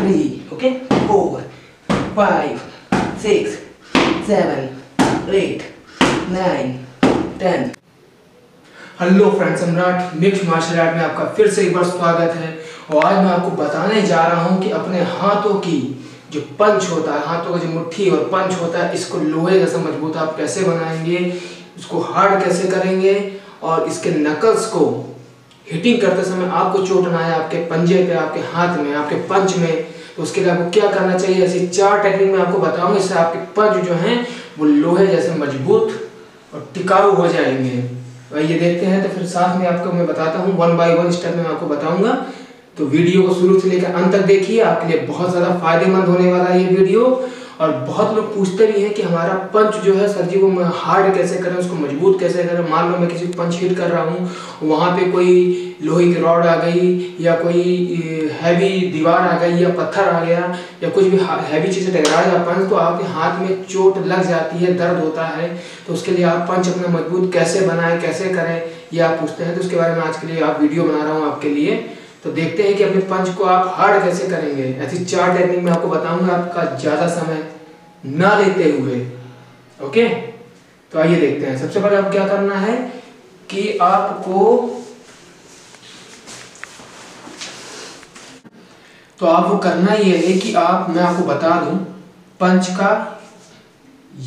3, okay, 4, 5, 6, 7, 8, 9, 10। Hello friends, सम्राट mix martial art में आपका फिर से एक बार स्वागत है। और आज मैं आपको बताने जा रहा हूं कि अपने हाथों की जो पंच होता है, हाथों का जो मुट्ठी और पंच होता है, इसको लोहे जैसा मजबूत आप कैसे बनाएंगे, उसको हार्ड कैसे करेंगे और इसके नकल्स को हिटिंग करते समय आपको चोट ना आए आपके पंजे पे, आपके हाथ में, आपके पंच में, तो उसके लिए आपको क्या करना चाहिए। ऐसी 4 टेक्निक मैं आपको बताऊंगा, इससे आपके पंच जो हैं वो लोहे जैसे मजबूत और टिकाऊ हो जाएंगे। ये देखते हैं, तो फिर साथ में आपको मैं बताता हूँ 1 बाय 1 स्टेप में आपको बताऊंगा। तो वीडियो को शुरू से लेकर अंत तक देखिए, आपके लिए बहुत ज़्यादा फायदेमंद होने वाला है ये वीडियो। और बहुत लोग पूछते भी हैं कि हमारा पंच जो है सर जी वो मैं हार्ड कैसे करें, उसको मजबूत कैसे करें। मान लो मैं किसी पंच हिट कर रहा हूँ, वहाँ पे कोई लोहे की रॉड आ गई या कोई हैवी दीवार आ गई या पत्थर आ गया या कुछ भी हैवी चीज़ से टकरा गया पंच, तो आपके हाथ में चोट लग जाती है, दर्द होता है। तो उसके लिए आप पंच अपना मजबूत कैसे बनाएं, कैसे करें, ये आप पूछते हैं। तो उसके बारे में आज के लिए आप वीडियो बना रहा हूँ आपके लिए। तो देखते हैं कि अपने पंच को आप हार्ड कैसे करेंगे। ऐसी 4 टेक्निक मैं आपको बताऊंगा, आपका ज़्यादा समय ना लेते हुए। ओके, तो आइए देखते हैं। सबसे पहले आप क्या करना है कि आपको करना ये है कि मैं आपको बता दूं, पंच का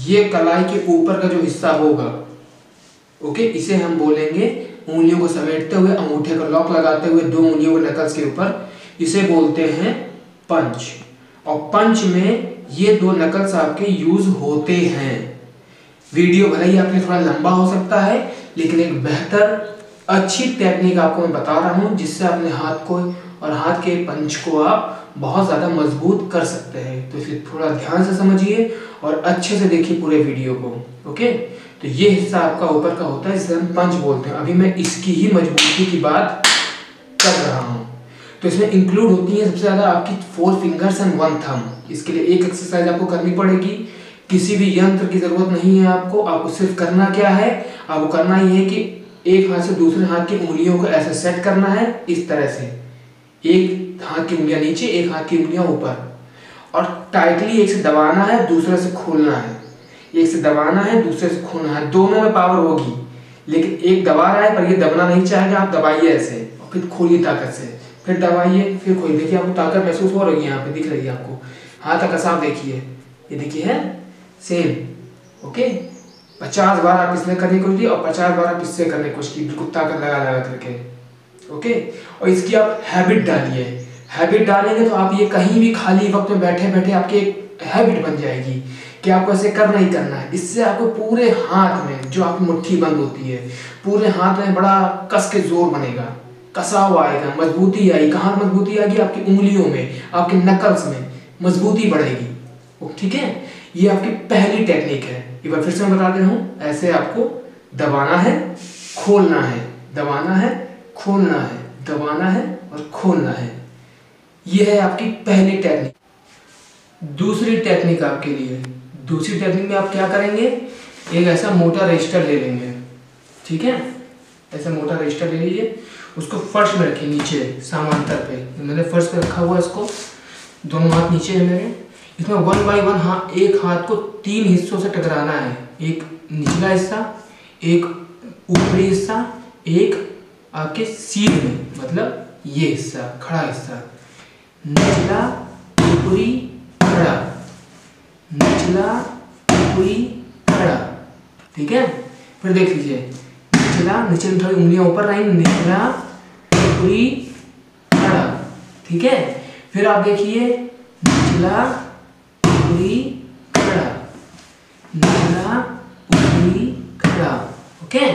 ये कलाई के ऊपर का जो हिस्सा होगा, ओके, इसे हम बोलेंगे उंगलियों को समेटते हुए, अंगूठे का लॉक लगाते हुए 2 उंगलियों के नकल्स के ऊपर, इसे बोलते हैं पंच। और पंच में ये 2 नकल्स आपके यूज होते हैं। वीडियो भले ही आपके थोड़ा लंबा हो सकता है, लेकिन एक बेहतर अच्छी टेक्निक आपको मैं बता रहा हूं, जिससे अपने हाथ को और हाथ के पंच को आप बहुत ज़्यादा मजबूत कर सकते हैं। तो इसे थोड़ा ध्यान से समझिए और अच्छे से देखिए पूरे वीडियो को। ओके, तो ये हिस्सा आपका ऊपर का होता है, जिसे हम पंच बोलते हैं। अभी मैं इसकी ही मजबूती की बात कर रहा हूँ। तो इसमें इंक्लूड होती है सबसे ज़्यादा आपकी 4 फिंगर्स एंड 1 थंब। इसके लिए एक एक्सरसाइज आपको करनी पड़ेगी, किसी भी यंत्र की जरूरत नहीं है आपको सिर्फ करना क्या है, आपको करना ये है कि एक हाथ से दूसरे हाथ की उंगलियों को ऐसे सेट करना है, इस तरह से। एक हाथ की उंगलियां नीचे, एक हाथ की उंगलियां ऊपर, और टाइटली एक से दबाना है, दूसरे से खोलना है। एक से दबाना है, दूसरे से खोलना है। दोनों में पावर होगी, लेकिन एक दबा रहा है पर ये दबना नहीं चाहेगा। आप दबाइए ऐसे और फिर खोलिए ताकत से, फिर दबाइए, फिर खोलिए। देखिए आपको ताकत महसूस हो रही है, यहाँ पे दिख रही है आपको। हाथ का कसाव देखिए, ये देखिए है सेम। ओके, 50 बार आप इसमें करने की कोशिश की और 50 बार आप इससे करने की कोशिश की, बिल्कुल ताकत लगा करके। ओके, और इसकी आप हैबिट डालिए। हैबिट डालेंगे तो आप ये कहीं भी खाली वक्त में बैठे बैठे आपकी एक हैबिट बन जाएगी कि आपको ऐसे करना ही करना है। इससे आपको पूरे हाथ में जो आपकी मुट्ठी बंद होती है, पूरे हाथ में बड़ा कस के जोर बनेगा, कसाव आएगा, मजबूती आएगी। कहाँ मजबूती आएगी? आपकी उंगलियों में, आपके नकल्स में मजबूती बढ़ेगी। ठीक है, ये आपकी पहली टेक्निक है। एक बार फिर से मैं बता दे रहा हूँ, ऐसे आपको दबाना है, खोलना है, दबाना है, खोलना है, दबाना है और खोलना है। ये है आपकी पहली टेक्निक। दूसरी टेक्निक आपके लिए, दूसरी टेक्निक में आप क्या करेंगे, एक ऐसा मोटा रजिस्टर ले लेंगे। ठीक है, ऐसा मोटा रजिस्टर ले लीजिए, उसको फर्श में रखिए, नीचे समांतर पे। मैंने फर्श पे रखा हुआ इसको, दोनों हाथ नीचे है मेरे। इसमें 1 बाय 1 एक हाथ को 3 हिस्सों से टकराना है। एक निचला हिस्सा, एक ऊपरी हिस्सा, एक आपके सीध में, मतलब ये हिस्सा, खड़ा हिस्सा। निचला, ऊपरी, खड़ा, निचला, ऊपरी, खड़ा। ठीक है, फिर देख लीजिए, निचला, नीचे में थोड़ी उंगलियां ऊपर रहेंगी, निचला, ऊपरी, खड़ा। ठीक है, फिर आप देखिए, निचला, ऊपरी, खड़ा, निचला, ऊपरी, खड़ा। ओके,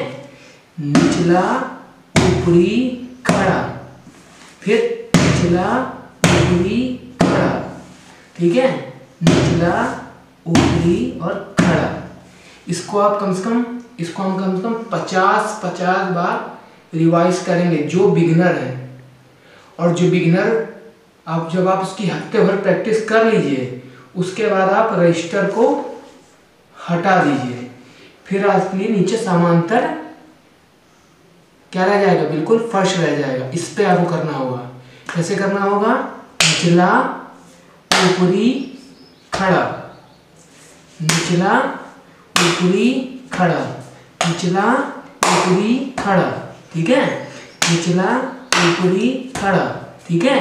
निचला, ऊपरी, खड़ा, फिर निचला, ऊपरी, खड़ा। ठीक है, निचला, ऊपरी और खड़ा। इसको आप कम से कम 50 बार रिवाइज करेंगे, जो बिगिनर है। और जो बिगिनर जब आप उसकी हफ्ते भर प्रैक्टिस कर लीजिए, उसके बाद आप रजिस्टर को हटा दीजिए। फिर आपके लिए नीचे समांतर क्या रह जाएगा, बिल्कुल फर्श रह जाएगा। इस पे आपको करना होगा। कैसे करना होगा, निचला, ऊपरी खड़ा, निचला ऊपरी खड़ा, निचला ऊपरी खड़ा, ठीक है। निचला ऊपरी खड़ा, ठीक है।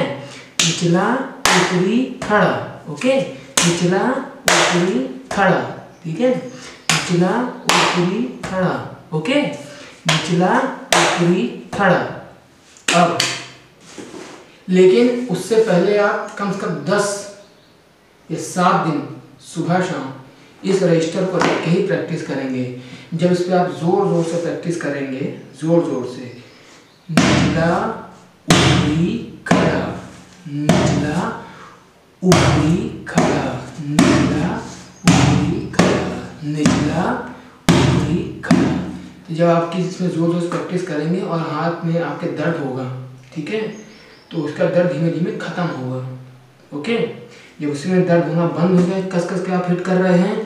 निचला ऊपरी खड़ा, ओके। निचला ऊपरी खड़ा, ठीक है। निचला ऊपरी खड़ा, ओके। निचला ऊपरी खड़ा। अब लेकिन उससे पहले आप कम से कम 10 या 7 दिन सुबह शाम इस रजिस्टर को रख के ही प्रैक्टिस करेंगे। जब इस पर आप जोर जोर से प्रैक्टिस करेंगे, जोर जोर से, निचला ऊपरी खड़ा, निचला ऊपरी खड़ा, निचला ऊपरी खड़ा, निचला ऊपरी खड़ा। तो जब आपकी इसमें जोर जोर से प्रैक्टिस करेंगे और हाथ में आपके दर्द होगा, ठीक है, तो उसका दर्द धीमे धीमे खत्म होगा, ओके। जब उसमें दर्द होना बंद हो जाए, कस कस के आप हिट कर रहे हैं,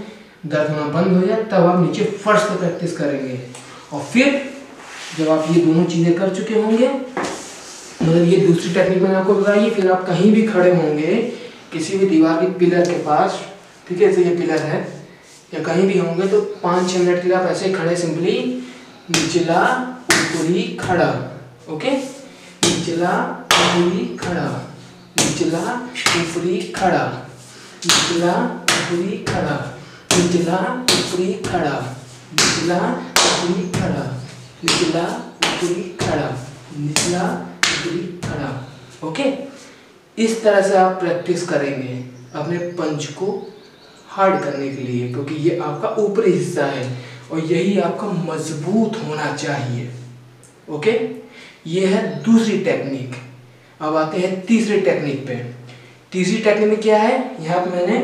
दर्द होना बंद हो जाए, तब आप नीचे फर्श पर प्रैक्टिस करेंगे। और फिर जब आप ये दोनों चीज़ें कर चुके होंगे, मतलब ये दूसरी टेक्निक मैंने आपको बताई, फिर आप कहीं भी खड़े होंगे किसी भी दीवार के पिलर के पास, ठीक है, जैसे ये पिलर है, या कहीं भी होंगे, तो 5-6 मिनट के लिए आप ऐसे खड़े सिंपली निचला ऊपरी खड़ा, ओके। निचला ऊपरी खड़ा, निचला ऊपरी खड़ा, निचला ऊपरी खड़ा, निचला ऊपरी खड़ा, निचला ऊपरी खड़ा, निचला ऊपरी खड़ा, निचला ऊपरी खड़ा, ओके। इस तरह से आप प्रैक्टिस करेंगे अपने पंच को हार्ड करने के लिए, क्योंकि ये आपका ऊपरी हिस्सा है और यही आपका मजबूत होना चाहिए, ओके। ये है दूसरी टेक्निक। अब आते हैं तीसरी टेक्निक पे। तीसरी टेक्निक में क्या है, यहाँ पे मैंने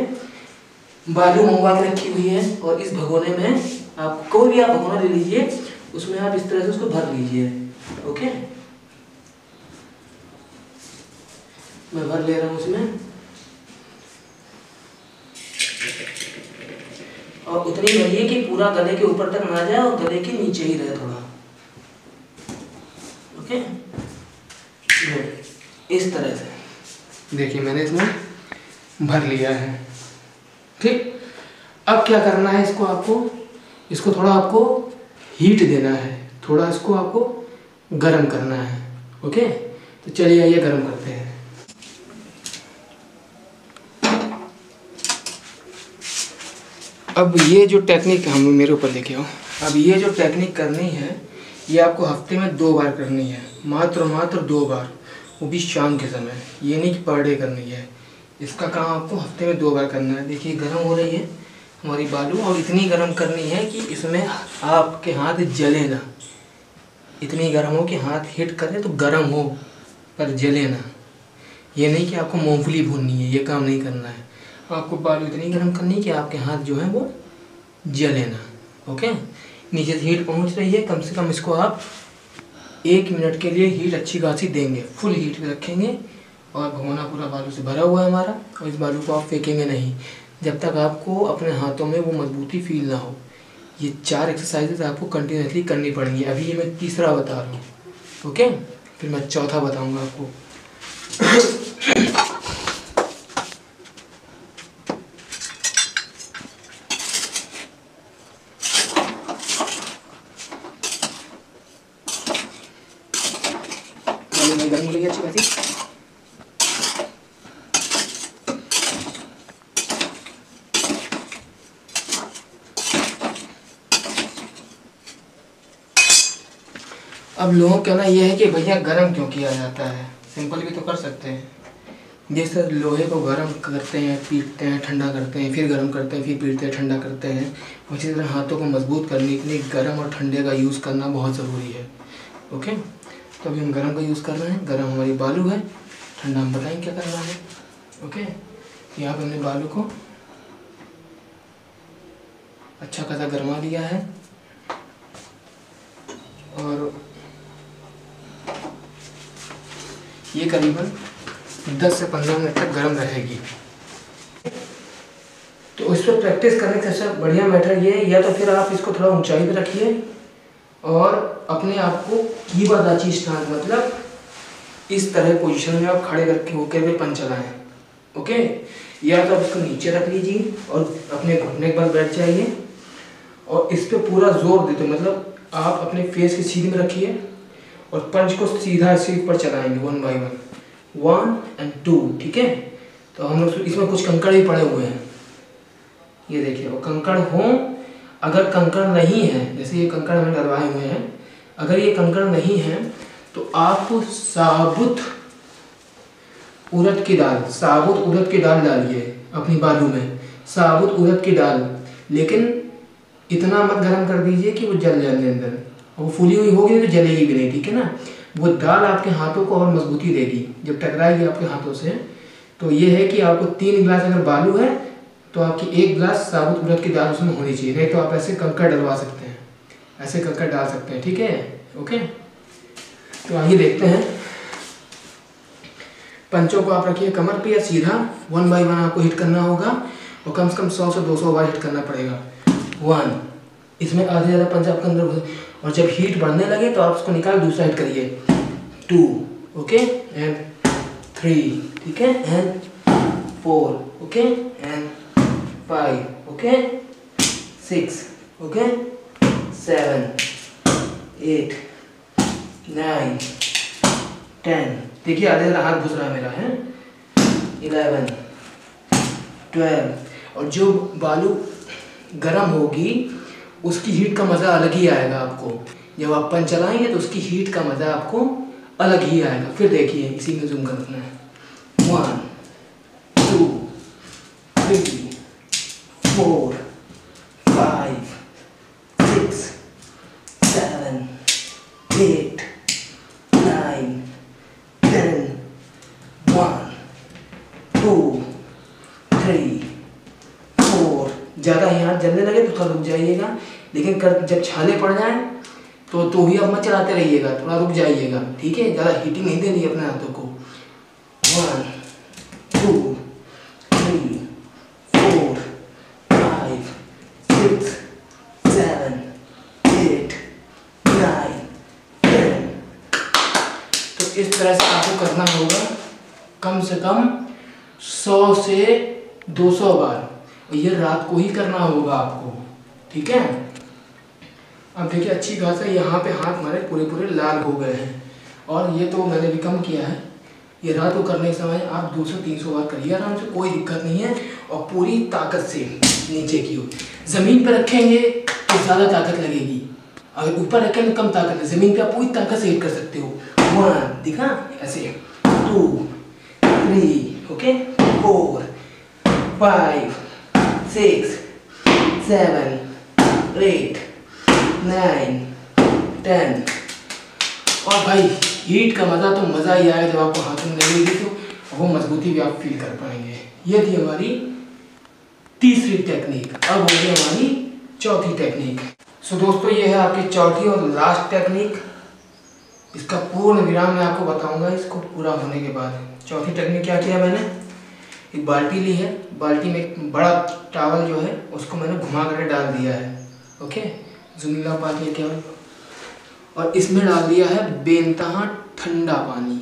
बालू मंगवा के रखी हुई है और इस भगोने में आप कोई भी आप भगोना ले लीजिए, उसमें आप इस तरह से उसको भर लीजिए, ओके। मैं भर ले रहा हूँ उसमें, और उतनी भरिए कि पूरा गले के ऊपर तक ना जाए और गले के नीचे ही रहे थोड़ा, ओके। इस तरह से देखिए मैंने इसमें भर लिया है, ठीक। अब क्या करना है, इसको थोड़ा आपको हीट देना है, थोड़ा इसको आपको गरम करना है, ओके। तो चलिए आइए गरम करते हैं। अब ये जो टेक्निक हम मेरे ऊपर लेके आओ, अब ये जो टेक्निक करनी है, ये आपको हफ्ते में 2 बार करनी है, मात्र 2 बार, वो भी शाम के समय। ये नहीं कि पर डे करनी है, इसका काम आपको हफ्ते में 2 बार करना है। देखिए गर्म हो रही है हमारी बालू, और इतनी गर्म करनी है कि इसमें आपके हाथ जले ना, इतनी गर्म हो कि हाथ हिट करे तो गर्म हो पर जले ना। ये नहीं कि आपको मूंगफली भूननी है, ये काम नहीं करना है। आपको बालू इतनी गर्म करनी है कि आपके हाथ जो है वो जले ना, ओके। नीचे से हीट पहुंच रही है, कम से कम इसको आप 1 मिनट के लिए हीट अच्छी खासी देंगे, फुल हीट पे रखेंगे। और भगोना पूरा बालू से भरा हुआ है हमारा, और इस बालू को आप फेंकेंगे नहीं जब तक आपको अपने हाथों में वो मजबूती फील ना हो। ये 4 एक्सरसाइजेज आपको कंटिन्यूसली करनी पड़ेंगी। अभी ये मैं तीसरा बता रहा हूँ, ओके। फिर मैं चौथा बताऊँगा आपको। गर्म हो रही है अच्छी खासी। अब लोगों का कहना यह है कि भैया गर्म क्यों किया जाता है, सिंपल भी तो कर सकते हैं। जैसे लोहे को गर्म करते हैं, पीटते हैं, ठंडा करते हैं, फिर गर्म करते हैं, फिर पीटते हैं, ठंडा करते हैं, उसी तरह हाथों को मजबूत करने के लिए गर्म और ठंडे का यूज़ करना बहुत ज़रूरी है, ओके। तो अभी हम गर्म का यूज़ कर रहे हैं। गर्म हमारी बालू है, ठंडा हम बताएंगे क्या करना है, ओके। यहाँ पर हमने बालू को अच्छा खासा गरमा लिया है, और ये करीबन 10 से 15 मिनट तक गर्म रहेगी। तो इस पर प्रैक्टिस करने का सबसे बढ़िया मैटर ये है, या तो फिर आप इसको थोड़ा ऊंचाई पे रखिए और अपने आप को कीबादाची स्टांस, मतलब इस तरह पोजीशन में आप खड़े करके होकर भी पंच चलाएं, ओके, या तो आप इसको नीचे रख लीजिए और अपने घुटने पर बैठ जाइए और इस पे पूरा जोर देते, मतलब आप अपने फेस के सीधे में रखिए और पंच को सीधा इसके ऊपर चलाएंगे 1 बाय 1, 1 and 2, ठीक है। तो हम लोग इसमें कुछ कंकड़ भी पड़े हुए हैं, ये देखिए, वो कंकड़ हो, अगर कंकड़ नहीं है, जैसे ये कंकड़ हमें डलवाए हुए हैं, अगर ये कंकड़ नहीं है तो आप साबुत उड़द की दाल डालिए अपनी बालू में, साबुत उड़द की दाल, लेकिन इतना मत गर्म कर दीजिए कि वो जल जाए अंदर, वो फूली हुई होगी तो जलेगी भी नहीं, ठीक है ना। वो दाल आपके हाथों को और मजबूती देगी जब टकराएगी आपके हाथों से। तो ये है कि आपको 3 गिलास अगर बालू है तो आपकी 1 गिलास साबुत उड़द की दाल उसमें होनी चाहिए, नहीं तो आप ऐसे कंकड़ डलवा सकते हैं, ऐसे कंकड़ डाल सकते हैं, ठीक है। ओके, तो आइए देखते हैं। पंचों को आप रखिए कमर पे या सीधा 1 बाय 1 आपको हिट करना होगा और कम से कम 100 से 200 बार हिट करना पड़ेगा। 1, इसमें आधे ज़्यादा पंच आपके अंदर, और जब हीट बढ़ने लगे तो आप उसको निकाल दूसरा हिट करिए। 2, ओके, एंड 3, ठीक है, and 4, okay, and 5, okay, 6, okay, 7, 8, 9, 10, देखिए आधे हाथ घुस रहा मेरा है, 11, 12, और जो बालू गरम होगी उसकी हीट का मज़ा अलग ही आएगा आपको, जब आप पंच चलाएंगे तो उसकी हीट का मज़ा आपको अलग ही आएगा। फिर देखिए, इसी में जूम करना है, 1, 2, 3, 4, 5, 6, 7, 8, 9, 10, 1, 2, 3, 4, ज़्यादा ही हाथ जलने लगे तो थोड़ा रुक जाइएगा, लेकिन जब छाले पड़ जाए तो भी आप मत चलाते रहिएगा, थोड़ा रुक जाइएगा, ठीक है, ज़्यादा हीटिंग नहीं देनी अपने हाथों को। 1, 2, 3, 4, 5, 6, 7, 8, 9, 10। तो इस तरह से आपको करना होगा कम से कम 100 से 200 बार, और ये रात को ही करना होगा आपको, ठीक है। अब देखिए अच्छी खासा यहाँ पे हाथ हमारे पूरे लाल हो गए हैं, और ये तो मैंने भी कम किया है। ये रात को करने के समय आप 200-300 बार करिए आराम से, कोई दिक्कत नहीं है, और पूरी ताकत से नीचे की ओर। ज़मीन पर रखेंगे तो ज़्यादा ताकत लगेगी, अगर ऊपर रखेंगे कम ताकत है। ज़मीन पे आप पूरी ताकत से हिट कर सकते हो। 1, दिखा ऐसे, 2, 3, ओके, 4, 5, 6, 7, 8, 9, 10। और भाई हीट का मज़ा तो मज़ा ही आएगा जब आपको हाथों में लगेगी, तो वो मजबूती भी आप फील कर पाएंगे। ये थी हमारी तीसरी टेक्निक। अब होगी हमारी चौथी टेक्निक। सो दोस्तों, ये है आपकी चौथी और लास्ट टेक्निक। इसका पूर्ण विराम मैं आपको बताऊंगा इसको पूरा होने के बाद। चौथी टेक्निक क्या किया मैंने, एक बाल्टी ली है, बाल्टी में एक बड़ा टॉवल जो है उसको मैंने घुमा कर डाल दिया है, ओके, ज़मीला पानी क्या, और इसमें डाल दिया है बेनतहा ठंडा पानी।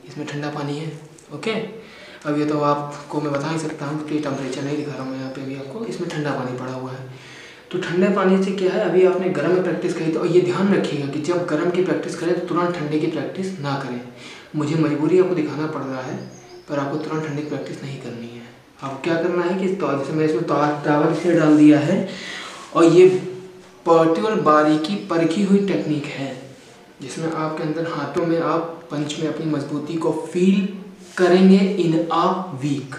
इसमें ठंडा पानी है, ओके। अब ये तो आपको मैं बता ही सकता हूँ क्योंकि टेम्परेचर नहीं दिखा रहा हूँ यहाँ पे भी आपको, इसमें ठंडा पानी पड़ा हुआ है। तो ठंडे पानी से क्या है, अभी आपने गर्म में प्रैक्टिस करी, तो ये ध्यान रखिएगा कि जब गर्म की प्रैक्टिस करें तो तुरंत ठंडे की प्रैक्टिस ना करें। मुझे मजबूरी आपको दिखाना पड़ रहा है, पर आपको तुरंत ठंडे की प्रैक्टिस नहीं करनी है। आपको क्या करना है कि जैसे मैं इसमें टॉवल से डाल दिया है, और ये पर्टिकुलर बारीकी परखी हुई टेक्निक है जिसमें आपके अंदर हाथों में आप पंच में अपनी मजबूती को फील करेंगे इन अ वीक,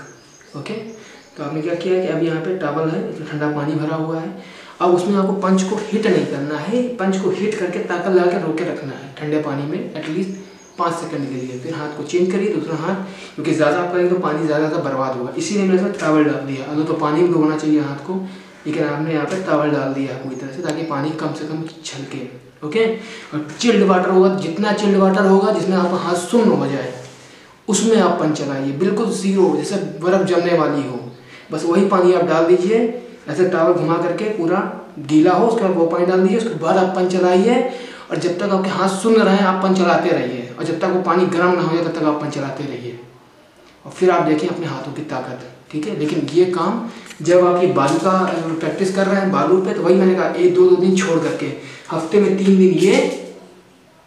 ओके। तो आपने क्या किया कि अब यहाँ पे टॉवल है, इसमें ठंडा पानी भरा हुआ है। अब उसमें आपको पंच को हिट नहीं करना है, पंच को हिट करके ताकत लगा के रोके रखना है ठंडे पानी में एटलीस्ट 5 सेकंड के लिए। फिर हाथ को चेंज करिए दूसरा हाथ, क्योंकि ज़्यादा आप करेंगे तो पानी ज़्यादा बर्बाद होगा, इसीलिए मैंने इसमें टॉवल डाल दिया। अगर तो पानी भी डुबाना चाहिए हाथ को, लेकिन आपने यहाँ पे टॉवल डाल दिया पूरी तरह से ताकि पानी कम से कम छलके, ओके। और चिल्ड वाटर होगा, जितना चिल्ड वाटर होगा जिसमें आपका हाथ सुन्न हो जाए उसमें आप पंच चलाइए, बिल्कुल ज़ीरो, जैसे बर्फ़ जमने वाली हो, बस वही पानी आप डाल दीजिए। ऐसे टॉवल घुमा करके पूरा गीला हो, उसके बाद वो पानी डाल दीजिए, उसके बाद आप पंच चलाइए। और जब तक आपके हाथ सुन्न रहे आप पंच चलाते रहिए, और जब तक वो पानी गर्म ना हो जाए तब तक आप पंच चलाते रहिए, और फिर आप देखें अपने हाथों की ताकत, ठीक है। लेकिन ये काम जब आप ये बालू का प्रैक्टिस कर रहे हैं बालू पे, तो वही मैंने कहा 1-2 दिन छोड़ करके, हफ्ते में 3 दिन ये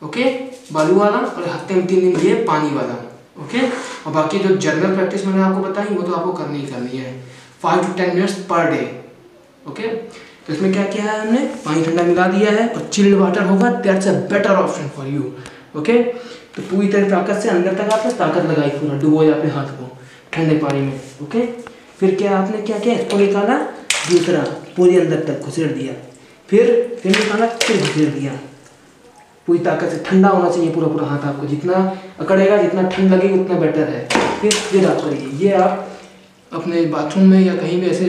ओके बालू वाला, और हफ्ते में 3 दिन ये पानी वाला, ओके। और बाकी जो जनरल प्रैक्टिस मैंने आपको बताई वो तो आपको करनी ही करनी है, 5 to 10 minutes per day, okay. तो इसमें क्या किया है हमने, पानी ठंडा मिला दिया है और चिल्ड वाटर होगा, that's a better option for you, okay. तो पूरी तरह ताकत से अंदर तक आपने ताकत लगाई, पूरा डुबोए अपने हाथ को ठंडे पानी में, ओके। फिर क्या आपने क्या किया, इसको निकाला, दूसरा पूरी अंदर तक घुसेड़ दिया, फिर निकाला, फिर घुसेड़ दिया, पूरी ताकत से। ठंडा होना चाहिए पूरा पूरा हाथ आपको, जितना अकड़ेगा जितना ठंड लगेगी उतना बेटर है। फिर आप करिए, ये आप अपने बाथरूम में या कहीं भी ऐसे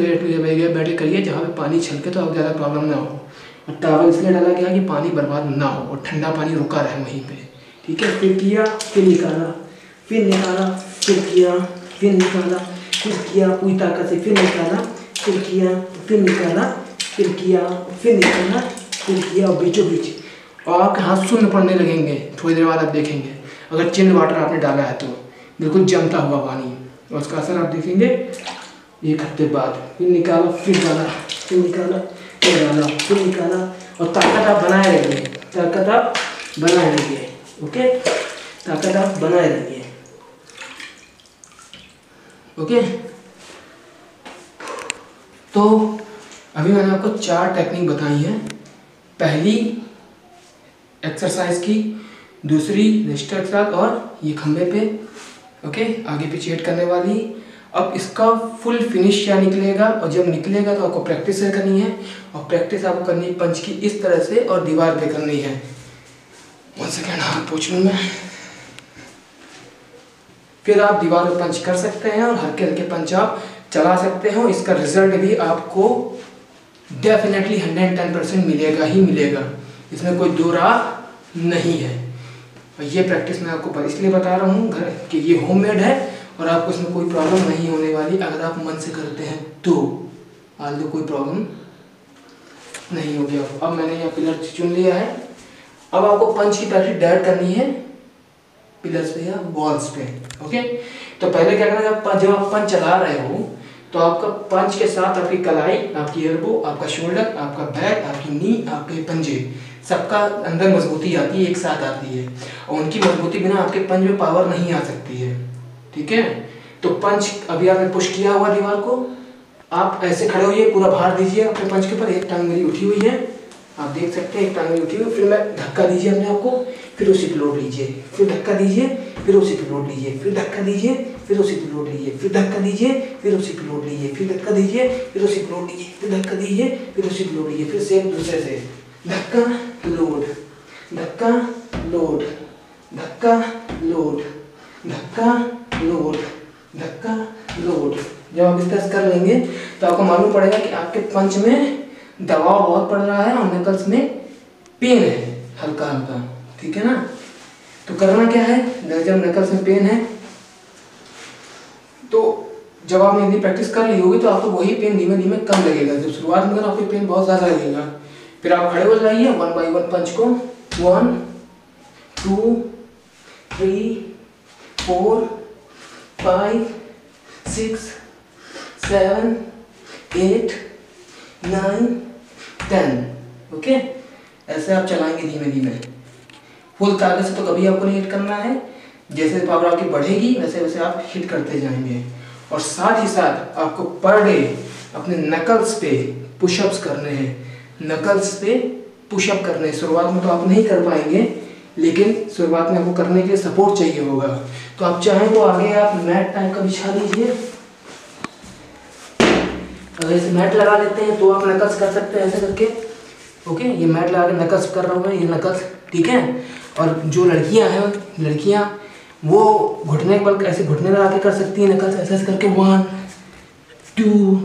बैठे करिए जहाँ पे पानी छलके, तो आपको ज़्यादा प्रॉब्लम ना हो। और टॉवल इसलिए डाला गया कि पानी बर्बाद ना हो और ठंडा पानी रुका रहे वहीं पे, ठीक है। फिर किया, फिर निकाला, फिर निकाला, फिर किया, फिर निकाला, फिर किया पूरी ताकत से, फिर निकाला, फिर किया, फिर निकाला, फिर किया, फिर निकाला, फिर किया, और बीचों बीच और आपके हाथ शून्य पड़ने लगेंगे। थोड़ी देर बाद आप देखेंगे, अगर चिल्ड वाटर आपने डाला है तो बिल्कुल जमता हुआ पानी, और उसका असर आप देखेंगे 1 हफ्ते बाद। फिर निकाला, फिर डाला, फिर निकाला, फिर डाला, फिर निकाला, और ताकत आप बनाए रहिए, ताकत आप बनाए रहिए, ओके। ताकत आप बनाए रहिए, ओके। तो अभी मैंने आपको 4 टेक्निक बताई हैं। पहली एक्सरसाइज की, दूसरी रजिस्टर के साथ, और ये खंबे पे, ओके, आगे पीछे हिट करने वाली। अब इसका फुल फिनिश क्या निकलेगा, और जब निकलेगा तो आपको प्रैक्टिस करनी है, और प्रैक्टिस आपको करनी है पंच की इस तरह से, और दीवार पे करनी है। 1 सेकेंड, हाथ पोंछ लूँ मैं। फिर आप दीवार पे पंच कर सकते हैं, और हल्के हल्के पंच आप चला सकते हो। इसका रिजल्ट भी आपको डेफिनेटली 110% मिलेगा ही मिलेगा, इसमें कोई दो राह नहीं है। और ये प्रैक्टिस मैं आपको इसलिए बता रहा हूँ घर कि ये होममेड है, और आपको इसमें कोई प्रॉब्लम नहीं होने वाली अगर आप मन से करते हैं तो। आज तो कोई प्रॉब्लम नहीं होगी। अब मैंने यहाँ पिलर चुन लिया है। अब आपको पंच की प्रैक्टिस डायरेक्ट करनी है पिलर्स पे या वॉल्स पे, ओके। तो पहले क्या करना है, जब आप पंच चला रहे हो तो आपका पंच के साथ आपकी कलाई, आपकी एल्बो, आपका शोल्डर, आपका बैक, आपकी नी, आपके पंजे, सबका अंदर मजबूती आती है, एक साथ आती है। और उनकी मजबूती बिना आपके पंच में पावर नहीं आ सकती है, ठीक है। तो पंच अभी आपने पुश किया हुआ दीवार को, आप ऐसे खड़े होइए, पूरा भार दीजिए अपने पंच के ऊपर। एक टांग मेरी उठी हुई है, आप देख सकते हैं, एक टांग मेरी उठी हुई। फिर मैं धक्का दीजिए अपने आप को, फिर उसी पे लोड लीजिए, फिर धक्का दीजिए, फिर उसी पे लोड लीजिए, फिर धक्का दीजिए, फिर उसी पे लोड लीजिए, फिर धक्का दीजिए, फिर उसी पे लोड लीजिए, फिर धक्का दीजिए, फिर उसी पे लोड लीजिए, फिर धक्का दीजिए, फिर उसी पे लोड लीजिए। फिर सेम दूसरे से धक्का लोड, धक्का लोड, धक्का लोड, धक्का लोड, धक्का लोड। जब आप इस तरह कर लेंगे तो आपको मालूम पड़ेगा कि आपके पंच में दबाव बहुत पड़ रहा है और नकल्स में पेन है हल्का हल्का, ठीक है ना। तो करना क्या है, जब नकल्स में पेन है तो जब आपने यदि प्रैक्टिस कर ली होगी तो आपको वही पेन धीमे धीमे कम लगेगा। जब शुरुआत में आपको पेन बहुत ज़्यादा लगेगा। फिर आप खड़े हो जाइए, 1 by 1 पंच को 1 2 3 4 5 6 7 8 9 10, ओके। ऐसे आप चलाएंगे धीमे धीमे। फुल ताकत से तो कभी आपको नहीं हिट करना है, जैसे पावर आपकी बढ़ेगी वैसे वैसे आप हिट करते जाएंगे। और साथ ही साथ आपको पर डे अपने नकल्स पे पुशअप्स करने हैं, नकल्स पे पुशअप करने हैं। शुरुआत में तो आप नहीं कर पाएंगे, लेकिन शुरुआत में आपको करने के लिए सपोर्ट चाहिए होगा। तो आप चाहें तो आगे आप मैट टाइप का बिछा लीजिए। अगर इसे मैट लगा लेते हैं तो आप नकल्स कर सकते हैं ऐसे करके, ओके। ये मैट लगा के नकल्स कर रहा हूँ मैं, ये नकल्स, ठीक है। और जो लड़कियां हैं, लड़कियां वो घुटने के बल ऐसे घुटने लगा के कर सकती हैं नकल्स, ऐसे करके 1 2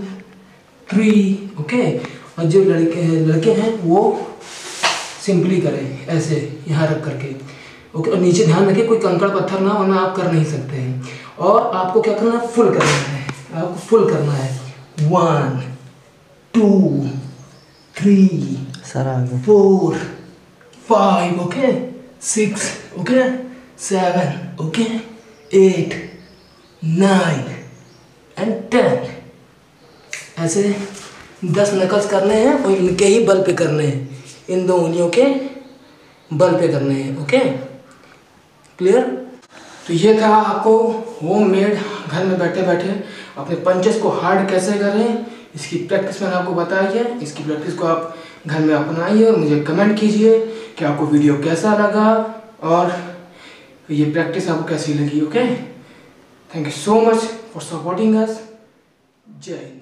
3, ओके। और जो लड़के हैं वो सिंपली करें ऐसे यहाँ रख करके, ओके। और नीचे ध्यान रखें कोई कंकड़ पत्थर ना, वरना आप कर नहीं सकते हैं। और आपको क्या करना है, फुल करना है, आपको फुल करना है। 1 2 3 4 5, ओके, 6, ओके, 7, ओके, 8 9 एंड 10। ऐसे 10 नकल्स करने हैं और इनके ही बल पे करने हैं, इन 2 उंगलियों के बल पे करने हैं। Okay, clear? तो ये था आपको होममेड घर में बैठे बैठे अपने पंचेस को हार्ड कैसे करें, इसकी प्रैक्टिस मैंने आपको बताई है। इसकी प्रैक्टिस को आप घर में अपनाइए और मुझे कमेंट कीजिए कि आपको वीडियो कैसा लगा और ये प्रैक्टिस आपको कैसी लगी। Okay, thank you so much for supporting us. जय हिंद।